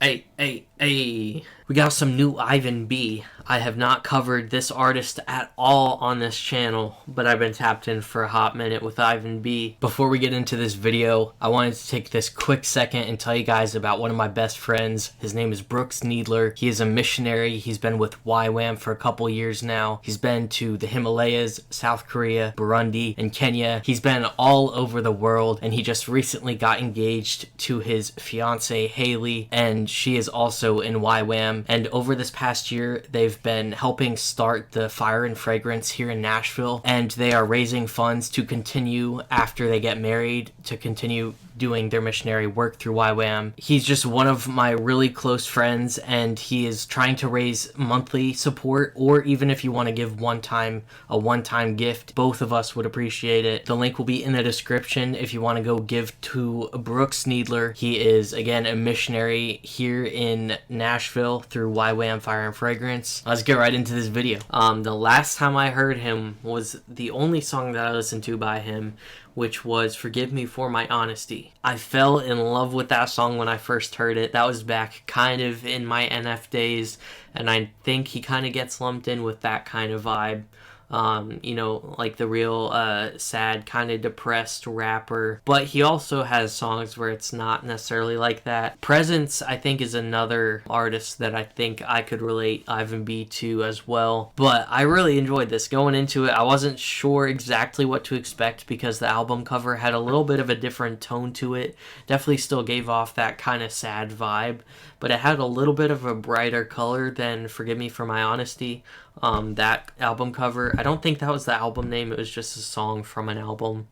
Hey. We got some new Ivan B. I have not covered this artist at all on this channel, but I've been tapped in for a hot minute with Ivan B. Before we get into this video, I wanted to take this quick second and tell you guys about one of my best friends. His name is Brooks Needler. He is a missionary. He's been with YWAM for a couple years now. He's been to the Himalayas, South Korea, Burundi, and Kenya. He's been all over the world, and he just recently got engaged to his fiancée Haley, and she is also in YWAM. And over this past year, they've been helping start the Fire and Fragrance here in Nashville, and they are raising funds to continue after they get married, to continue doing their missionary work through YWAM. He's just one of my really close friends, and he is trying to raise monthly support, or even if you want to give a one-time gift, both of us would appreciate it. The link will be in the description if you want to go give to Brooks Needler. He is, again, a missionary here in Nashville through YWAM Fire and Fragrance. Let's get right into this video. The last time I heard him was the only song that I listened to by him, which was Forgive Me for My Honesty. I fell in love with that song when I first heard it. That was back kind of in my NF days, and I think he kind of gets lumped in with that kind of vibe. Like the real sad, kind of depressed rapper. But he also has songs where it's not necessarily like that. Presence, I think, is another artist that I think I could relate Ivan B to as well. But I really enjoyed this. Going into it, I wasn't sure exactly what to expect because the album cover had a little bit of a different tone to it. Definitely still gave off that kind of sad vibe, but it had a little bit of a brighter color than Forgive Me for My Honesty. That album cover, I don't think that was the album name, it was just a song from an album.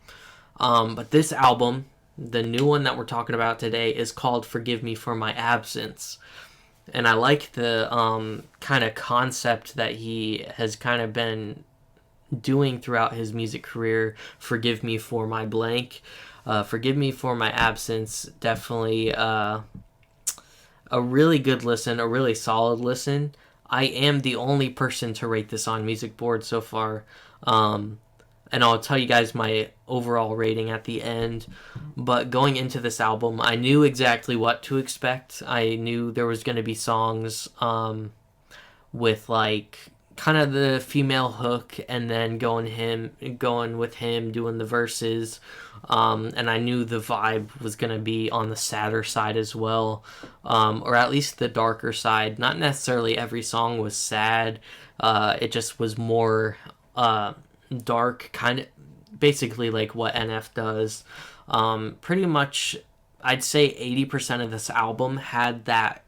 But this album, the new one that we're talking about today, is called Forgive Me for My Absence. And I like the kind of concept that he has kind of been doing throughout his music career. Forgive me for my blank. Forgive Me for My Absence, definitely a really good listen, a really solid listen. I am the only person to rate this on Music Board so far, and I'll tell you guys my overall rating at the end. But going into this album, I knew exactly what to expect. I knew there was going to be songs with like kind of the female hook, and then going with him doing the verses, and I knew the vibe was going to be on the sadder side as well, or at least the darker side. Not necessarily every song was sad, it just was more dark, kind of basically like what NF does. Pretty much I'd say 80% of this album had that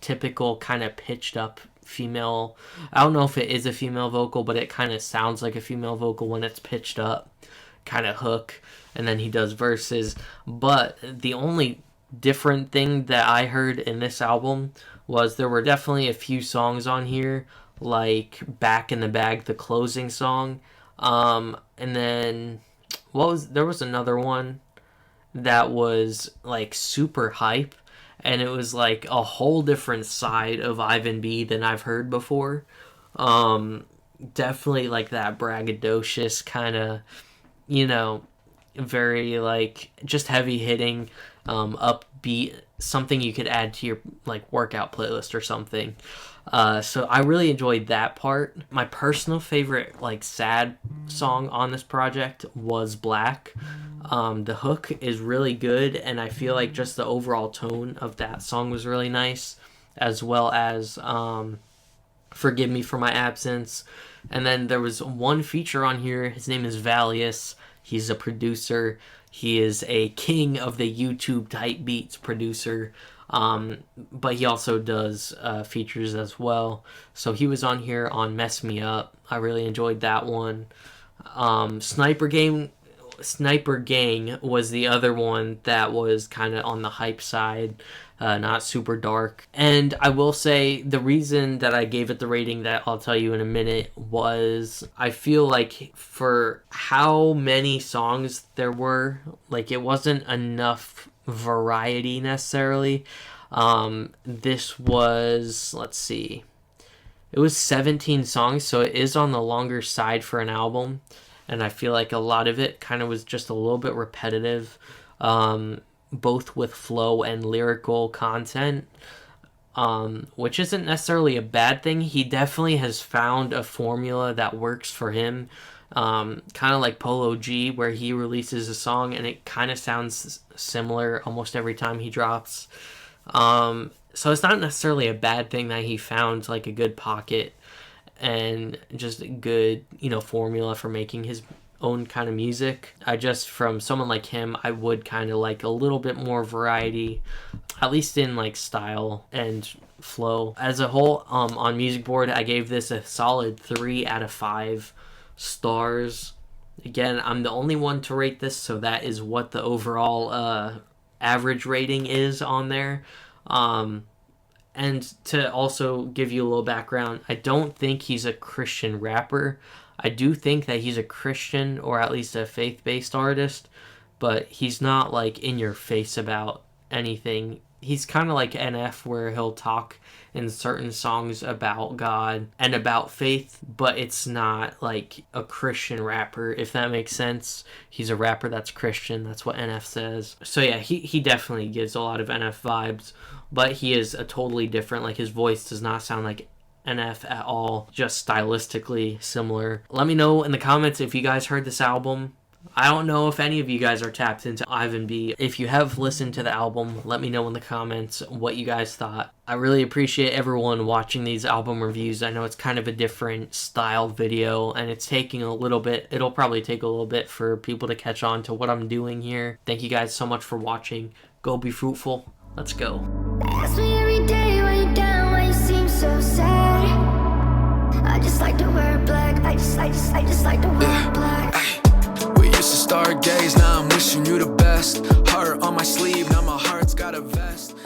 typical kind of pitched up female, I don't know if it is a female vocal, but it kind of sounds like a female vocal when it's pitched up, kind of hook, and then he does verses. But the only different thing that I heard in this album was there were definitely a few songs on here, like Back in the Bag, the closing song, and then there was another one that was like super hype, and it was like a whole different side of Ivan B than I've heard before. Definitely like that braggadocious kind of, very like just heavy hitting, upbeat, something you could add to your like workout playlist or something. So I really enjoyed that part. My personal favorite like sad song on this project was Black. The hook is really good, and I feel like just the overall tone of that song was really nice, as well as Forgive Me for My Absence. And then there was one feature on here. His name is Valius. He's a producer. He is a king of the YouTube type beats producer. But he also does features as well. So he was on here on Mess Me Up. I really enjoyed that one. Sniper Gang was the other one that was kind of on the hype side, not super dark. And I will say the reason that I gave it the rating that I'll tell you in a minute was I feel like for how many songs there were, like it wasn't enough variety necessarily. This was, let's see, it was 17 songs, so it is on the longer side for an album. And I feel like a lot of it kind of was just a little bit repetitive, both with flow and lyrical content. which isn't necessarily a bad thing. He definitely has found a formula that works for him. Kind of like Polo G, where he releases a song and it kind of sounds similar almost every time he drops. So it's not necessarily a bad thing that he found like a good pocket and just a good, formula for making his own kind of music. From someone like him, I would kind of like a little bit more variety, at least in like style and flow. As a whole, on Music Board, I gave this a solid 3 out of 5 stars. Again, I'm the only one to rate this, so that is what the overall average rating is on there. And to also give you a little background, I don't think he's a Christian rapper. I do think that he's a Christian, or at least a faith-based artist, but he's not like in your face about anything. He's kind of like NF, where he'll talk in certain songs about God and about faith, but it's not like a Christian rapper, if that makes sense. He's a rapper that's Christian. That's what NF says. So yeah, he definitely gives a lot of NF vibes, but he is a totally different, like his voice does not sound like NF at all, just stylistically similar. Let me know in the comments if you guys heard this album. I don't know if any of you guys are tapped into Ivan B. If you have listened to the album, let me know in the comments what you guys thought. I really appreciate everyone watching these album reviews. I know it's kind of a different style video, and it's taking a little bit. It'll probably take a little bit for people to catch on to what I'm doing here. Thank you guys so much for watching. Go be fruitful. Let's go. Ask me every day why you down, why you seem so sad. I just like to wear black. I just like to wear black. We used to stargaze, now I'm wishing you the best. Heart on my sleeve, now my heart's got a vest.